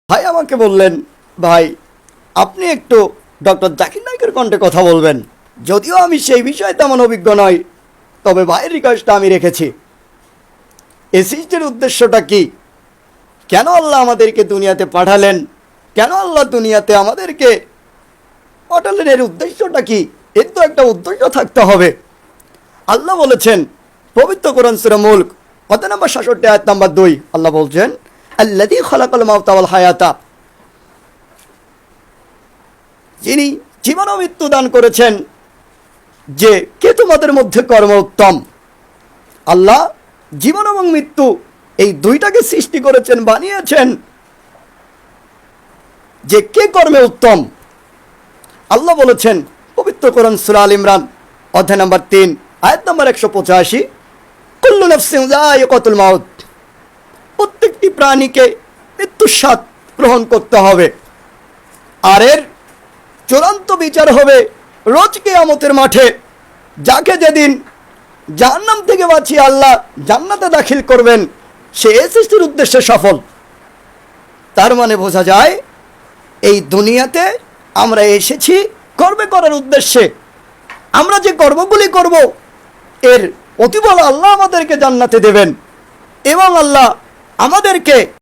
ভাই আমাকে বললেন, ভাই আপনি একটু ডক্টর জাকির নায়কের কণ্ঠে কথা বলবেন। যদিও আমি সেই বিষয়ে তেমন অভিজ্ঞ নয়, তবে ভাইয়ের রিকোয়েস্টটা আমি রেখেছি। এই সৃষ্টির উদ্দেশ্যটা কি? কেন আল্লাহ আমাদেরকে দুনিয়াতে পাঠালেন? কেন আল্লাহ দুনিয়াতে আমাদেরকে পাঠালেন? এর উদ্দেশ্যটা কি? এর তো একটা উদ্দেশ্য থাকতে হবে। আল্লাহ বলেছেন পবিত্র কোরআন সূরা মুলক অধ্যায় নম্বর 66 আয়াত নম্বর 2, আল্লাহ বলছেন আল্লাযী খালাকাল মাউতা ওয়াল হায়াতা, যিনি জীবন ও মৃত্যু দান করেছেন, যে কে তোমাদের মধ্যে কর্ম উত্তম। আল্লাহ জীবন এবং মৃত্যু এই দুইটাকে সৃষ্টি করেছেন, বানিয়েছেন, যে কে কর্মে উত্তম। আল্লাহ বলেছেন পবিত্র কোরআন সূরা আল ইমরান অধ্যায় নম্বর 3 আয়াত নম্বর 185, কুল্লু নাফসিন যায়িকাতুল মাউত, প্রত্যেকটি প্রাণীকে মৃত্যুর স্বাদ গ্রহণ করতে হবে। আর এর চূড়ান্ত বিচার হবে রোজ কিয়ামতের মাঠে। যাকে যেদিন জাহান্নাম থেকে বাঁচিয়ে আল্লাহ জান্নাতে দাখিল করবেন, সে এই সৃষ্টির উদ্দেশ্যে সফল। তার মানে বোঝা যায় এই দুনিয়াতে আমরা এসেছি কর্ম করার উদ্দেশ্যে। আমরা যে কর্মগুলি করব এর প্রতিফল আল্লাহ আমাদেরকে জান্নাতে দেবেন, এবং আল্লাহ আমাদেরকে